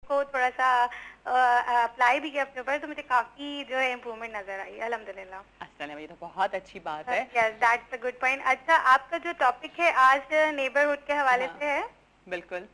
को थोड़ा सा अप्लाई भी किया अपने ऊपर, तो मुझे काफी जो है इम्प्रूवमेंट नजर आई अल्हम्दुलिल्लाह। अच्छा, ये तो बहुत अच्छी बात है। Yes, that's a good point. अच्छा, आपका जो टॉपिक है आज नेबरहुड के हवाले से है? बिल्कुल।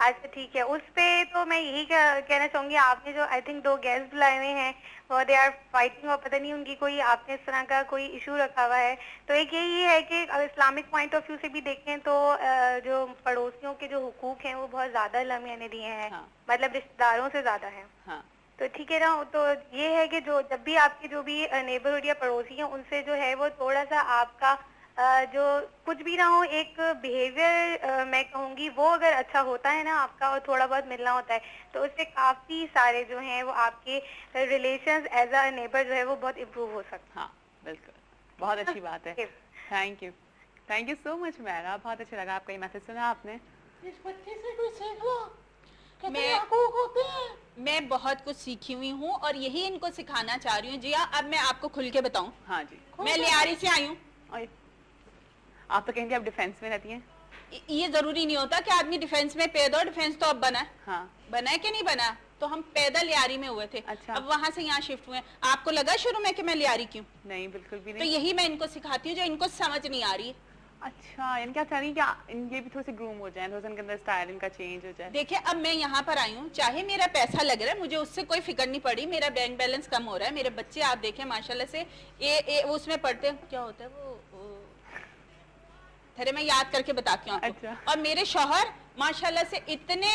अच्छा ठीक है, उस पे तो मैं यही कहना चाहूंगी, आपने जो आई थिंक 2 गेस्ट बुलाए हुए हैं और दे आर फाइटिंग, और पता नहीं उनकी कोई आपने इस तरह का कोई इशू रखा हुआ है। तो एक यही है कि इस्लामिक पॉइंट ऑफ व्यू से भी देखें तो जो पड़ोसियों के जो हुकूक हैं वो बहुत ज्यादा अल्लाह मियां ने दिए हैं। हाँ। मतलब रिश्तेदारों से ज्यादा है। हाँ। तो ठीक है ना, तो ये है कि जो जब भी आपके जो भी नेबरहुड या पड़ोसी हैं उनसे जो है वो थोड़ा सा आपका जो कुछ भी ना हो, एक बिहेवियर मैं कहूँगी वो अगर अच्छा होता है ना आपका, और थोड़ा बहुत मिलना होता है, तो उससे काफी सारे जो हैं वो आपके रिलेशंस एज अ नेबर जो है वो बहुत इम्प्रूव हो सकते हैं। हाँ बिल्कुल, बहुत अच्छी बात है। थैंक यू सो मच मैरा, बहुत अच्छा लगा आपका ये मैसेज सुना आपने। इस बच्चे से कोई सीख लो, मैं बहुत कुछ सीखी हुई हूँ और यही इनको सिखाना चाह रही हूँ। जी हाँ, अब मैं आपको खुल के बताऊँ। हाँ जी, मैं लियारी से आई हूँ। आप तो कहेंगे आप डिफेंस में रहती हैं। ये जरूरी नहीं होता कि आदमी डिफेंस में पैदा हो, डिफेंस तो अब बना है। हाँ। बना है कि नहीं बना? तो हम पैदा लियारी में हुए थे। अच्छा। अब वहां से यहाँ शिफ्ट हुए। आपको लगा शुरू में कि मैं लियारी क्यों? नहीं, बिल्कुल भी नहीं। तो यही मैं इनको सिखाती हूँ जो इनको समझ नहीं आ रही। अच्छा, इनके क्या चाह रही है कि इनके भी थोड़े से ग्रूम हो जाए, थोड़ा सा इनके अंदर स्टाइल इनका चेंज हो जाए। देखिए, अब मैं यहाँ पर आई हूँ, चाहे मेरा पैसा लग रहा है, मुझे उससे कोई फिक्र नहीं पड़ी। मेरा बैंक बैलेंस कम हो रहा है, मेरे बच्चे आप देखें माशाल्लाह से वो उसमें पढ़ते हैं, क्या होता है वो मैं याद करके बताती हूँ आपको। अच्छा। और मेरे शौहर माशाल्लाह से इतने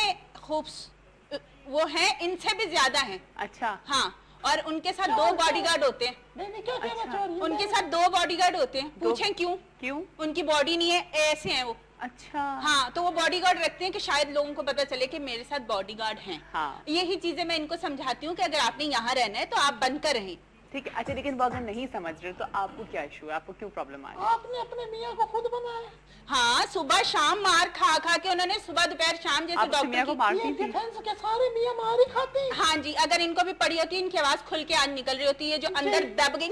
वो हैं, इनसे भी ज्यादा हैं। अच्छा। हाँ, और उनके साथ 2 बॉडीगार्ड होते हैं। अच्छा। उनके साथ 2 बॉडीगार्ड होते हैं। पूछें क्यों? क्यों? उनकी बॉडी नहीं है, ऐसे हैं वो। अच्छा। हाँ, तो वो बॉडीगार्ड रखते हैं कि शायद लोगों को पता चले कि मेरे साथ बॉडीगार्ड हैं। हाँ। यही चीजें मैं इनको समझाती हूँ कि अगर आपने यहाँ रहना है तो आप बनकर रहें। ठीक है। अच्छा, लेकिन वो अगर नहीं समझ रहे तो आपको क्या इशू है, आपको क्यों प्रॉब्लम आ रही है? आपने अपने मियाँ को खुद बनाया। हाँ, सुबह शाम मार खा खा के उन्होंने सुबह दोपहर शाम जैसे डॉक्टर को मारती थी। के सारे मियाँ मार ही खाते हैं। हाँ जी, अगर इनको भी पड़ी होती है, इनकी आवाज खुल के आज निकल रही होती है, जो अंदर दब गई।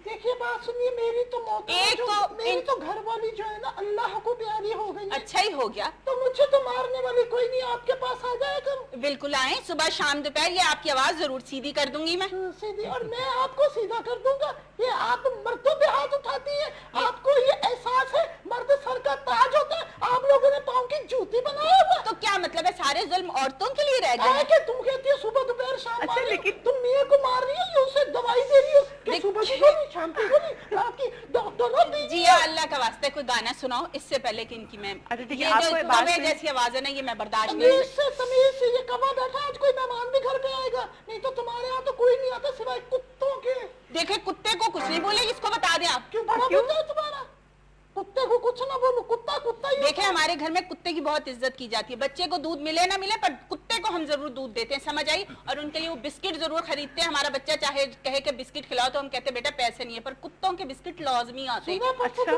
देखिए बात सुनिए, मेरी तो मौत मेरी तो घर वाली जो है ना अल्लाह को प्यारी हो गई। अच्छा ही हो गया। तो मुझे तो मारने वाली कोई नहीं, आपके पास आ जाए करो। बिल्कुल आए, सुबह शाम दोपहर, ये आपकी आवाज जरूर सीधी कर दूंगी मैं। सीधी, और मैं आपको सीधा कर दूंगा। ये आप मर्दों पे हाथ उठाती है, आपको ये एहसास है मर्द सर का ताज होता है, आप लोगों ने पाँव की जूती बनाया हुआ। तो क्या मतलब है, सारे जुल्म औरतों के लिए रह गए? कि तुम कहती हो सुबह दोपहर शाम। अच्छा, लेकिन तुम मियाँ को मार रही हो, उसे दवाई दे रही हो कि सुबह की गोली शाम की गोली रात की दोनों दी। जी हाँ, अल्लाह का वास्ते कोई गाना सुनाओ इससे पहले कि इनकी मैं जैसी आवाज है ना, ये मैं बर्दाश्त नहीं। तमीज से ये कमा बैठा, आज कोई मेहमान भी घर पे आएगा, नहीं तो तुम्हारे यहाँ तो कोई नहीं आता सिवाय कुत्तों के। देखे, कुत्ते को कुछ नहीं बोले, इसको बता दें आप। क्यों बड़ा कुत्ता है तुम्हारा? कुत्ते को कुछ ना बोलो, कुत्ता कुत्ता ही। देखे, हमारे घर में कुत्ते की बहुत इज्जत की जाती है। बच्चे को दूध मिले ना मिले, पर कुत्ते को हम जरूर दूध देते हैं, समझ आई? और उनके लिए वो बिस्किट जरूर खरीदते हैं। हमारा बच्चा चाहे कहे कि बिस्किट खिलाओ तो हम कहते बेटा पैसे नहीं है, पर कुत्तों के बिस्किट लाजमी आते हैं। अच्छा,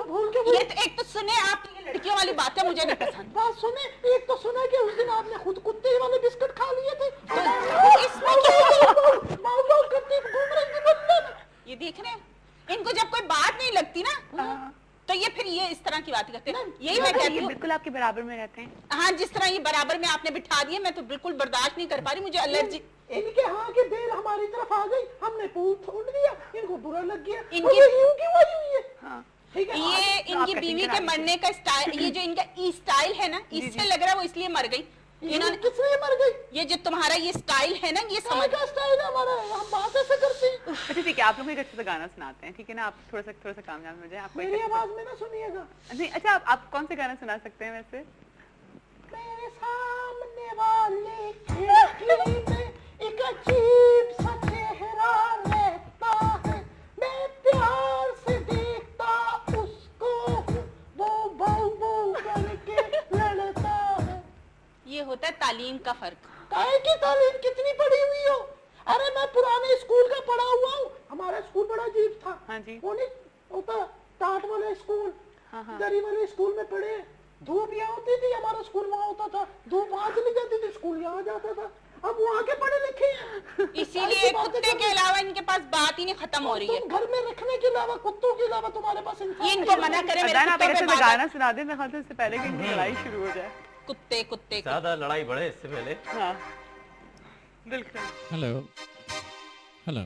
ये एक तो सुने आप, ये लड़कियों वाली बातें मुझे नहीं पसंद। बात सुने, एक तो सुना कि उस दिन आपने खुद कुत्ते वाले बिस्किट खा लिए थे। ये देख रहे हैं, इनको जब कोई बात नहीं लगती ना तो ये फिर ये इस तरह की बातें करते हैं। यही मैं कहती हूँ, बिल्कुल आपके बराबर में रहते हैं। हाँ, जिस तरह ये बराबर में आपने बिठा दिए, मैं तो बिल्कुल बर्दाश्त नहीं कर पा रही, मुझे एलर्जी। इनके हाँ के बेल हमारी तरफ आ गई, हमने पूल छोड़ दिया, इनको बुरा लग गया। इनकी ये इनकी बीवी के मरने का स्टाइल, ये जो इनका स्टाइल है ना, इससे लग रहा है वो इसलिए मर गई। इन्होंने किसने मर गई? ये जो तुम्हारा ये स्टाइल है ना, ये समझ का स्टाइल है हमारा, हम बात ऐसे करते हैं। अच्छा ठीक है, आप लोग एक अच्छा सा गाना सुनाते हैं, ठीक है ना? आप थोड़ा सा कामयाब हो जाए। आप मेरी आवाज में ना सुनिएगा। नहीं, अच्छा आप कौन से गाना सुना सकते हैं वैसे? मेरे सामने वाले खिड़की में एक अजीब सा चेहरा रहता है, मैं प्यार से देखता उसको, वो बहू बहू करके लड़ता है। ये होता है तालीम का फर्क। काहे की तालीम? कितनी पढ़ी हुई हो? अरे मैं पुराने स्कूल का पढ़ा हुआ हूँ, हमारा स्कूल बड़ा अजीब था। हाँ जी। वो नहीं होता टाट वाले स्कूल, दरी वाले स्कूल में पढ़े, धूप यहाँ होती थी, हमारा स्कूल वहाँ होता था, धूप वहाँ चली जाती थी, स्कूल यहाँ जाता था। अब वहाँ के पढ़े लिखे हैं, इसीलिए कुत्ते के अलावा इनके पास बात ही नहीं खत्म हो रही है। घर में रखने के अलावा, कुत्तों के अलावा तुम्हारे पास इनको मना करे गाना सुना दे, मैं इससे पहले कि इनकी लड़ाई शुरू हो जाए। कुत्ते ज्यादा लड़ाई बढ़े इससे पहले। हाँ। बिल्कुल। हेलो हेलो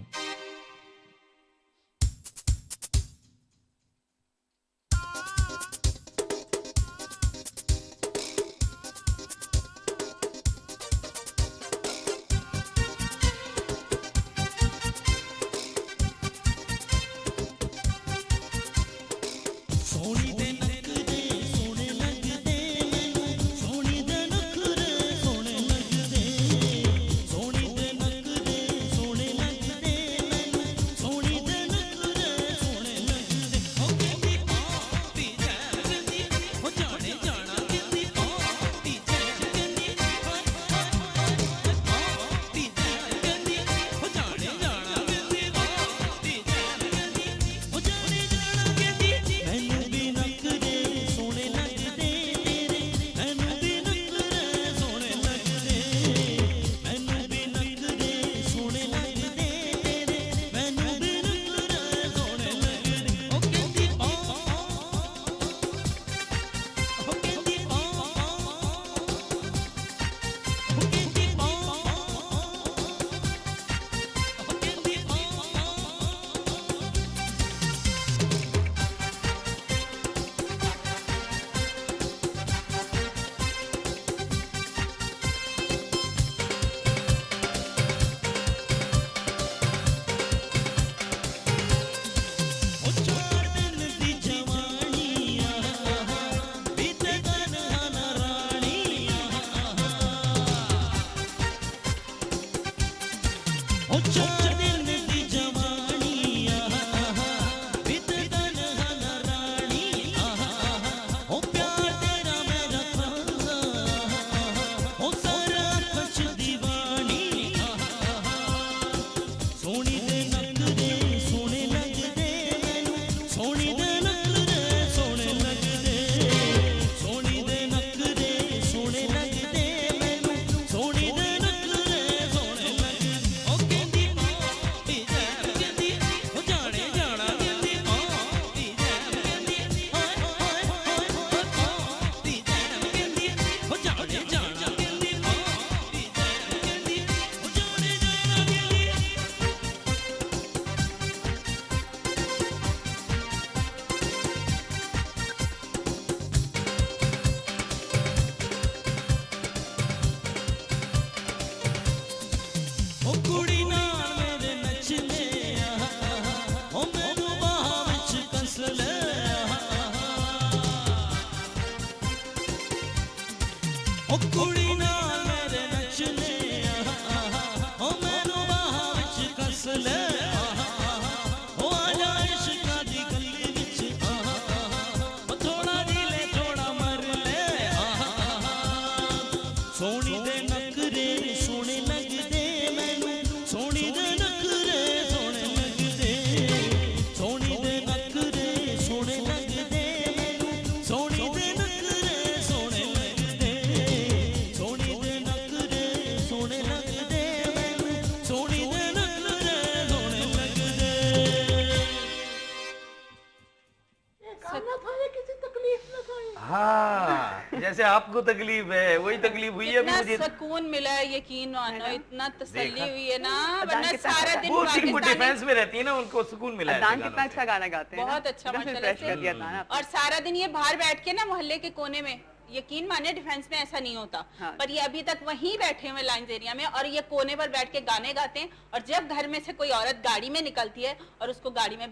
जैसे आपको तकलीफ है वही तकलीफ हुई है इतना मुझे। सुकून मिला है, यकीन मानो, इतना तसल्ली हुई है ना, वरना कितना सारा दिन वो पाकिस्तानी डिफेंस में रहती है ना, उनको सुकून मिला है। अदान कितना अच्छा गाना गाते हैं, बहुत अच्छा माशाल्लाह फ्रेश कर दिया से। था ना। और सारा दिन ये बाहर बैठ के ना मोहल्ले के कोने में, यकीन माने डिफेंस में ऐसा नहीं होता, हाँ। पर ये अभी तक वहीं बैठे हुए लाइंस एरिया में, और ये कोने पर बैठ के गाने गाते हैं। और जब घर में से कोई औरत गाड़ी में निकलती है और उसको गाड़ी में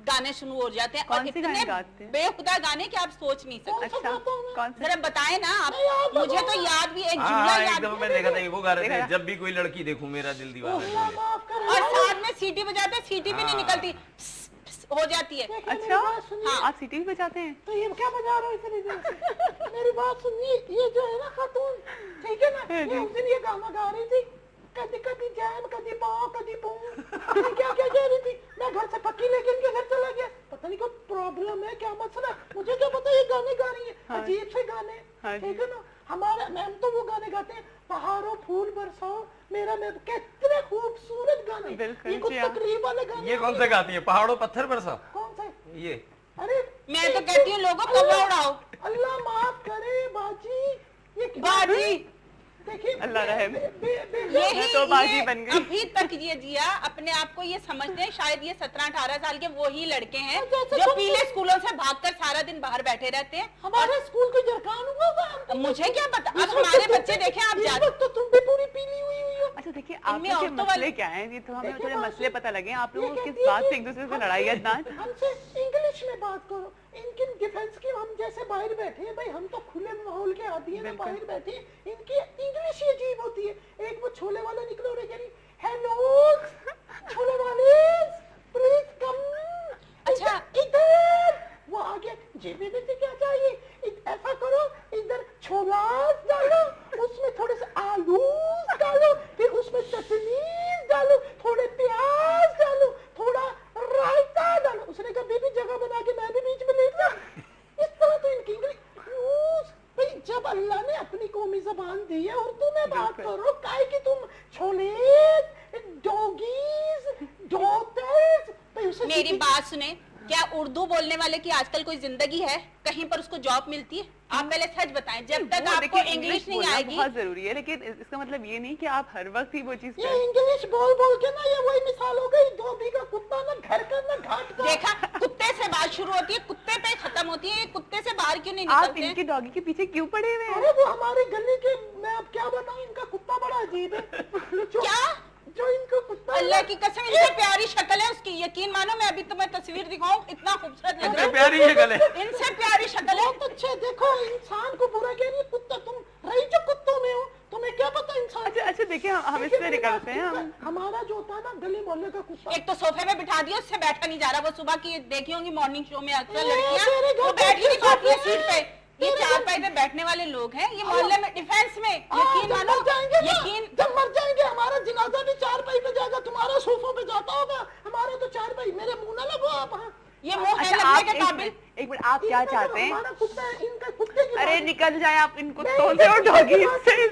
गाने शुरू हो जाते हैं, और कौन से गाने इतने गाते हैं? बेहुदा गाने कि आप सोच नहीं सकते। अच्छा कौन सा? जरा बताए ना आप, मुझे तो याद भी एक जुमला हाँ, याद एकदम मैंने देखा था वो गा रहे थे, जब भी कोई लड़की देखूं मेरा दिल दीवाना हो जाए। और साथ में सीटी बजाते हैं, सीटी भी नहीं निकलती, हो जाती है। अच्छा हाँ। आप सिटी भी बजाते हैं? तो ये क्या बजा रहे हो इतनी देर से? मेरी बात सुनिए, ये जो है ना खातून, ठीक है ना, ये उस दिन ये गाना गा रही थी, कभी कभी जैम, कभी पाँव, कभी बूम, क्या क्या कह रही थी। मैं घर से पक्की लेके इनके घर चला गया, पता नहीं कोई प्रॉब्लम है, क्या मसला, मुझे क्या पता ये गाने गा रही है, हाँ। अजीब से गाने, हाँ ठीक है ना। हमारे मैम तो वो गाने गाते हैं, पहाड़ों फूल बरसाओ मेरा, मैं कितने खूबसूरत गाने, बिल्कुल ये कुछ जी, हाँ। तकलीफ वाले गाने। ये कौन सा गाती है? पहाड़ों पत्थर बरसा? कौन सा? ये अरे मैं तो कहती हूँ लोगों को कौवा उड़ाओ। अल्लाह माफ करे बाजी, ये बाजी देखिए अल्लाह रहम। यही तो बाजी बन गई। अभी तक ये जिया अपने आप को ये समझते हैं शायद ये 17-18 साल के वही लड़के हैं जो पीले स्कूलों से भागकर सारा दिन बाहर बैठे रहते हैं। हमारे स्कूल को जरकान हुआ था। मुझे क्या पता, अब हमारे बच्चे देखें आप जाते तो तुम भी पूरी पीली हुई हो। अच्छा देखिए इनमें आपके औरतों मसले वाले- क्या हैं, ये तो हमें देखिए थोड़े बात- मसले पता लगे। आप लोगों को ये किस कहती बात है से एक दूसरे से लड़ाई है इतना? हमसे इंग्लिश में बात करो। इनकी डिफेंस की हम जैसे बाहर बैठे हैं भाई, हम तो खुले माहौल के आदमी हैं, बिल्कुल। बाहर बैठे हैं। इनकी इंग्लिश ही अजीब होती है। एक वो छोले वाला निकलो और कह रही हेलो छोले वाले प्लीज कम। अच्छा। इधर वो आगे जेबी में से क्या चाहिए, ऐसा करो इधर छोला डालो, उसमें थोड़े से आलू डालो, फिर उसमें चटनी डालो, थोड़े प्याज डालो, थोड़ा रायता डालो। उसने कहा बेबी जगह बना के मैं भी बीच में लेट जाऊं। इस तरह तो इनकी इंग्लिश भाई, जब अल्लाह ने अपनी कौमी जबान दी है उर्दू में बात बिल्कुल। करो। काहे कि तुम छोले डॉगीज डॉटर्स भाई उसे मेरी सीधी- बात सुने, क्या उर्दू बोलने वाले की आजकल कोई जिंदगी है? कहीं पर उसको जॉब मिलती है? आप पहले सच बताएं। जब तक वो आपको देखिए, इंग्लिश नहीं बोलना आएगी, बहुत जरूरी है, लेकिन इसका मतलब ये नहीं कि आप हर वक्त ही वो चीज ये इंग्लिश बोल बोल के ना ये वही मिसाल हो गई, धोबी का कुत्ता ना घर का ना घाट का। देखा कुत्ते से बात शुरू होती है, कुत्ते पे खत्म होती है। ये कुत्ते से बाहर क्यों नहीं आप निकलते? इनके डॉगी के पीछे क्यों पड़े हुए हैं? अरे वो हमारे गली के, मैं अब क्या बताऊं, इनका कुत्ता बड़ा अजीब है। क्या? जो इनको कुत्ता अल्लाह की कसम, इनसे प्यारी शक्ल है उसकी, यकीन मानो मैं अभी तुम्हें तस्वीर दिखाऊं, इतना खूबसूरत लग इनसे रहा है। प्यारी है गले। इनसे प्यारी शक्ल है। बहुत अच्छे। देखो इंसान को बुरा कह रही है, कुत्ता तुम रही जो कुत्तों में हो, तुम्हें क्या पता इंसान। अच्छा अच्छा देखिए हम इससे निकलते हैं। हम हमारा जो होता है ना गली मोहल्ले का कुत्ता, एक तो सोफे में बिठा दिया, उससे बैठा नहीं जा रहा। वो सुबह की देखी होंगी मॉर्निंग शो में अक्सर तेरे लड़कियां घर वो पे बैठ ही नहीं पाती है सोफे सीट पे। ये तेरे चार घर- पाई पे बैठने वाले लोग हैं, ये मोहल्ले में डिफेंस में यकीन जब मानो, मर जाएंगे ना, यकीन जब मर जाएंगे हमारा जनाजा भी चारपाई पे जाएगा, तुम्हारा सोफों पे जाता होगा, हमारा तो चारपाई। मेरे मुंह ना लगो आप। हाँ। ये मुंह है अच्छा लगने आप के काबिल। एक मिनट आप क्या इनका चाहते जो हैं? हमारा कुत्ता है, इनका कुत्ते की अरे बात- निकल जाए आप इन नहीं, कुत्तों से और डॉगी से।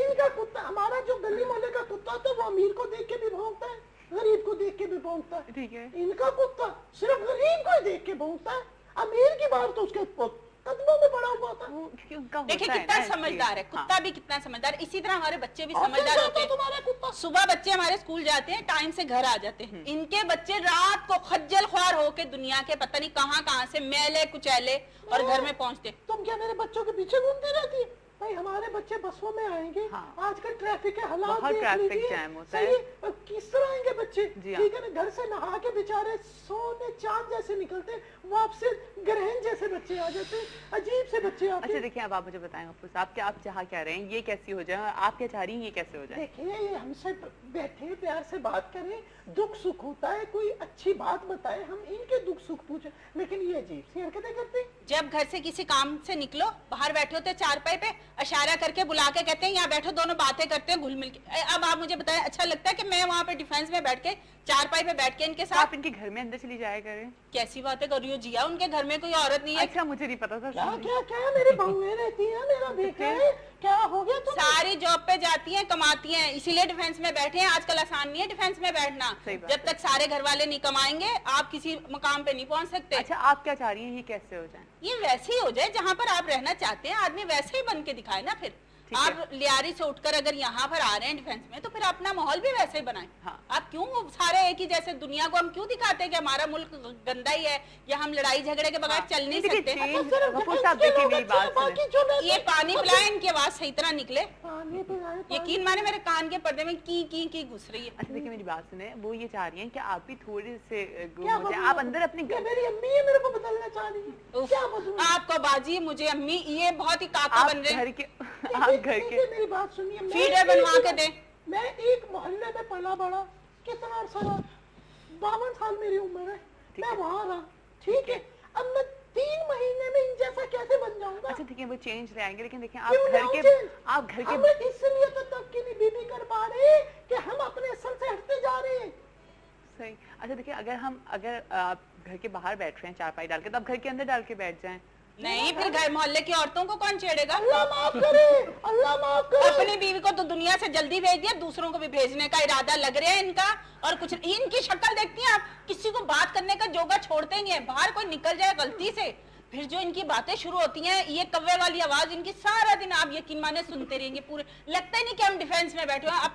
इनका कुत्ता, हमारा जो गली मोहल्ले का कुत्ता होता है वो अमीर को देख के भी भौंकता है, गरीब को देख के भी भौंकता है। ठीक है। इनका कुत्ता सिर्फ गरीब को ही देख के भौंकता है, अमीर की बात तो उसके कदमों में पड़ा हुआ था। वो क्योंकि उनका देखिए होता है कितना ना, इसलिए। समझदार है हाँ। कुत्ता भी, कितना समझदार है। इसी तरह हमारे बच्चे भी और समझदार कैसा होते होता हैं। तुम्हारा कुत्ता? सुबह बच्चे हमारे स्कूल जाते हैं, टाइम से घर आ जाते हैं। इनके बच्चे रात को खज्जल ख्वार होके दुनिया के पता नहीं कहाँ से मैले कुचैले और घर में पहुंचते। तुम क्या मेरे बच्चों के पीछे घूमती रहती है? भाई हमारे बच्चे बसों में आएंगे। हाँ। आजकल ट्रैफिक के हालात बहुत देख ट्रैफिक लीजिए। जैम होता सही है। और किस तरह आएंगे बच्चे? जी हाँ। ठीक है ना, घर से नहा के बेचारे सोने चांद जैसे निकलते, वापसी ग्रहण जैसे बच्चे आ जाते, अजीब से बच्चे आते। अच्छा देखिए अब आप मुझे बताएं अफूस साहब कि आप चाह क्या रहे हैं, ये कैसी हो जाए, आप क्या चाह रही हैं ये कैसे हो जाए? देखिए ये हमसे बैठे प्यार से बात करें, दुख सुख होता है, कोई अच्छी बात बताए, हम इनके दुख सुख पूछे, लेकिन ये अजीब सी हरकतें करते हैं। जब घर से किसी काम से निकलो, बाहर बैठे होते चारपाई पे, इशारा करके बुला के कहते हैं यहाँ बैठो, दोनों बातें करते हैं घुल मिल के। अब आप मुझे बताएं, अच्छा लगता है कि मैं वहाँ पे डिफेंस में बैठ के चारपाई पे बैठ के इनके तो साथ आप इनके घर में अंदर चली जाया करें। कैसी बातें कर रही हो जिया? उनके घर में कोई औरत नहीं है। अच्छा मुझे नहीं पता था। क्या क्या क्या मेरी बहुएं रहती हैं, मेरा बेटा है, क्या हो गया तुम्हें? सारी जॉब पे जाती हैं, कमाती हैं, इसीलिए डिफेंस में बैठे हैं। आजकल आसान नहीं है डिफेंस में बैठना। सही बात जब तक सारे घर वाले नहीं कमाएंगे आप किसी मकाम पे नहीं पहुंच सकते। अच्छा आप क्या चाह रही हैं ये कैसे हो जाए? ये वैसे ही हो जाए जहाँ पर आप रहना चाहते हैं, आदमी वैसे ही बन के दिखाए ना। फिर ठीक है। आप लियारी से उठकर अगर यहाँ पर आ रहे हैं डिफेंस में, तो फिर अपना माहौल भी वैसे ही बनाए। हाँ। आप क्यों सारे एक ही जैसे, दुनिया को हम क्यों दिखाते हैं कि हमारा मुल्क गंदा ही है या हम लड़ाई झगड़े के बगैर हाँ। चल नहीं देखिए, सकते? change- सिर्फ गफूर defense साहब के देखिए लोग मेरी अच्छे हैं, बात बाकी सुनें। जो रहते ये हैं, पानी पिलाए, इनकी आवाज सही तरह निकले। पानी पिलाए, पानी- यकीन माने मेरे कान के पर्दे में की घुस रही है। अच्छा देखिए मेरी बात सुने, वो ये चाह रही हैं कि आप भी थोड़े से गुम क्या हो जाए, बदलूं? आप अंदर अपने ये मेरी अम्मी है, मेरे को बदलना चाह रही है। उफ, क्या बदलूं? आपको बाजी मुझे अम्मी, ये बहुत ही काका आप बन रहे घर हैं। के आप घर के देखिए, मेरी बात सुनिए, मैं फीडर बनवा के दे। मैं एक मोहल्ले में पला बड़ा, कितना अरसा रहा, 52 साल मेरी उम्र है, मैं वहाँ रहा, ठीक है। अब मैं 3 महीने में इन जैसा कैसे बन जाऊंगा? अच्छा ठीक है वो चेंज ले आएंगे, लेकिन देखिए क्यों आप घर लाऊं के change? आप घर के हम इसलिए तो तरक्की नहीं बीबी कर पा रहे कि हम अपने असल से हटते जा रहे हैं। सही। अच्छा देखिए अगर आप घर के बाहर बैठ रहे हैं चारपाई डाल के, तो आप घर के अंदर डाल के बैठ जाएं। नहीं, फिर घर मोहल्ले की औरतों को कौन छेड़ेगा? अल्लाह माफ करे, अल्लाह माफ करे। अपनी बीवी को तो दुनिया से जल्दी भेज दिया, दूसरों को भी भेजने का इरादा लग रहा है इनका। और कुछ इनकी शक्ल देखती हैं आप, किसी को बात करने का जोगा छोड़ते नहीं है। बाहर कोई निकल जाए गलती से, फिर जो इनकी बातें शुरू होती हैं, ये कव्वे वाली आवाज इनकी सारा दिन आप यकीन माने सुनते रहेंगे, पूरे लगता ही नहीं कि हम डिफेंस में बैठे हैं। अब तो